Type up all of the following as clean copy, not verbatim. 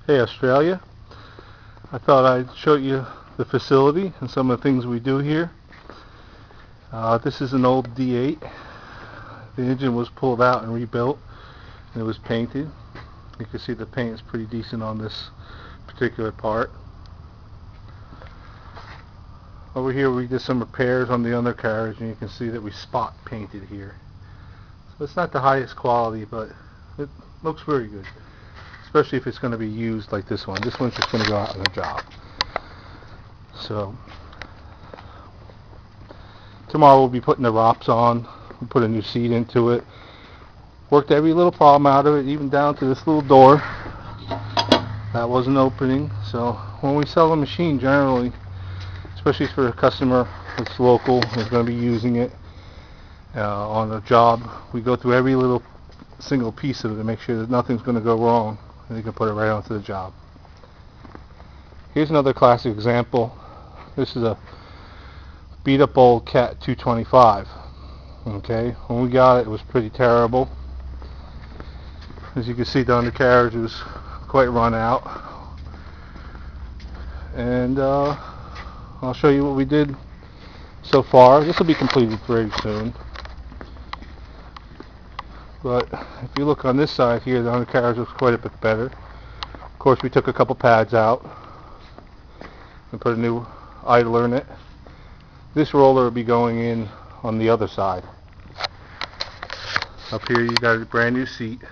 Hey Australia, I thought I'd show you the facility and some of the things we do here. This is an old D8. The engine was pulled out and rebuilt and it was painted. You can see the paint is pretty decent on this particular part. Over here we did some repairs on the undercarriage and you can see that we spot painted here. So it's not the highest quality, but it looks very good. Especially if it's going to be used like this one. This one's just going to go out on a job. So tomorrow we'll be putting the ROPS on. We'll put a new seat into it. Worked every little problem out of it, even down to this little door. That wasn't opening. So when we sell a machine, generally, especially for a customer that's local, is going to be using it on a job, we go through every little single piece of it to make sure that nothing's going to go wrong. And you can put it right onto the job. Here's another classic example. This is a beat up old Cat 225. Okay, when we got it, it was pretty terrible. As you can see, the undercarriage was quite run out. And I'll show you what we did so far. This will be completed very soon. But if you look on this side here, the undercarriage looks quite a bit better. Of course, we took a couple pads out and put a new idler in it. This roller will be going in on the other side. Up here you got a brand new seat.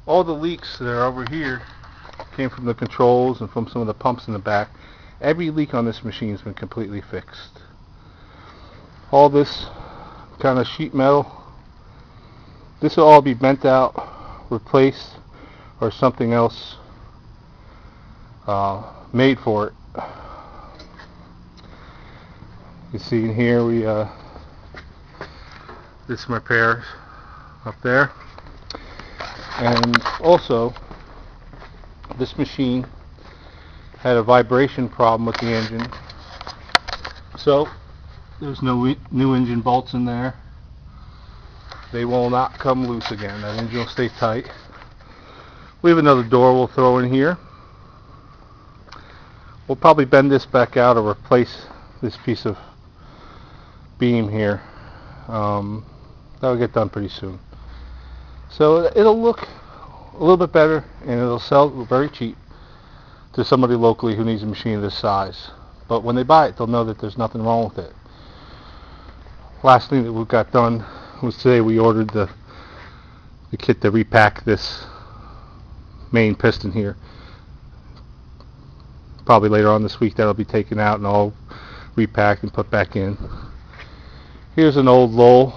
All the leaks that are over here came from the controls and from some of the pumps in the back. Every leak on this machine has been completely fixed. All this kind of sheet metal, this will all be bent out, replaced, or something else made for it. You see in here we did some repairs up there, and also this machine had a vibration problem with the engine, so there's no new engine bolts in there. They will not come loose again. That engine will stay tight. We have another door we'll throw in here. We'll probably bend this back out or replace this piece of beam here. That'll get done pretty soon. So it'll look a little bit better and it'll sell very cheap to somebody locally who needs a machine of this size. But when they buy it, they'll know that there's nothing wrong with it. Last thing that we got done was today we ordered the kit to repack this main piston here. Probably later on this week that'll be taken out and all repacked and put back in. Here's an old lull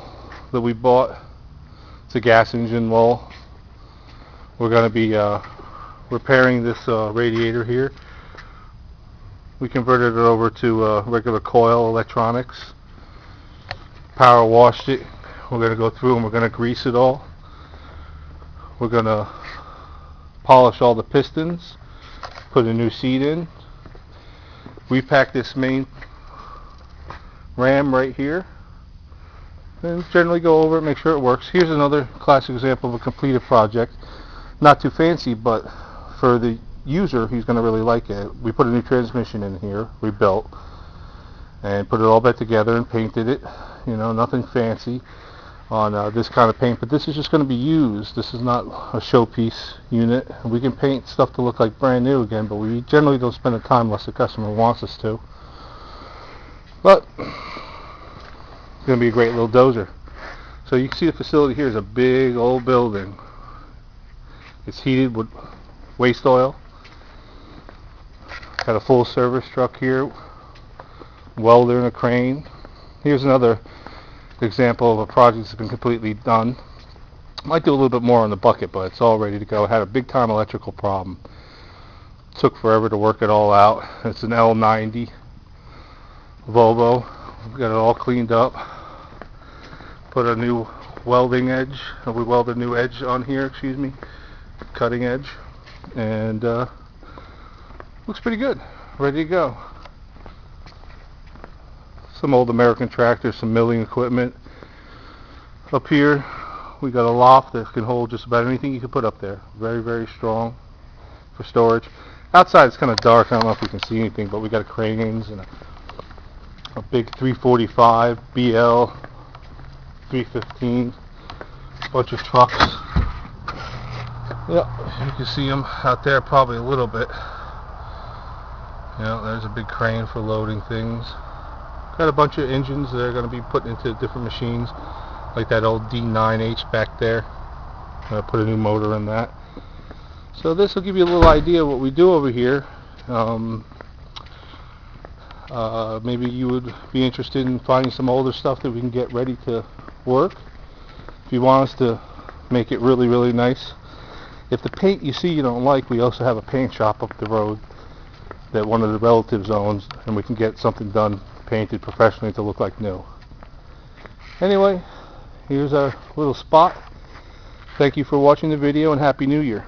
that we bought. It's a gas engine lull. We're going to be repairing this radiator here. We converted it over to regular coil electronics. Power washed it. We're going to go through and we're going to grease it all. We're going to polish all the pistons, put a new seat in, repack this main ram right here, and generally go over it, make sure it works. Here's another classic example of a completed project. Not too fancy, but for the user, he's going to really like it. We put a new transmission in here, rebuilt, and put it all back together and painted it. You know, nothing fancy on this kind of paint, but this is just going to be used. This is not a showpiece unit. We can paint stuff to look like brand new again, but we generally don't spend the time unless the customer wants us to. But it's going to be a great little dozer. So you can see the facility here is a big old building. It's heated with waste oil. Got a full service truck here, welder and a crane. Here's another example of a project that's been completely done. Might do a little bit more on the bucket, but it's all ready to go. Had a big time electrical problem. Took forever to work it all out. It's an L90 Volvo. We got it all cleaned up. Put a new welding edge. We welded a new edge on here, excuse me. Cutting edge. And looks pretty good. Ready to go. Some old American tractors, some milling equipment. Up here we got a loft that can hold just about anything you can put up there. Very, very strong. for storage. Outside it's kind of dark. I don't know if you can see anything, but we got cranes and a big 345 BL 315, a bunch of trucks. Yep, you can see them out there probably a little bit. There's a big crane for loading things. Got a bunch of engines that are going to be put into different machines, like that old D9H back there. Put a new motor in that. So this will give you a little idea of what we do over here. Maybe you would be interested in finding some older stuff that we can get ready to work. If you want us to make it really, really nice. If the paint you see you don't like, we also have a paint shop up the road that one of the relatives owns, and we can get something done, painted professionally to look like new. Anyway, here's our little spot. Thank you for watching the video, and Happy New Year.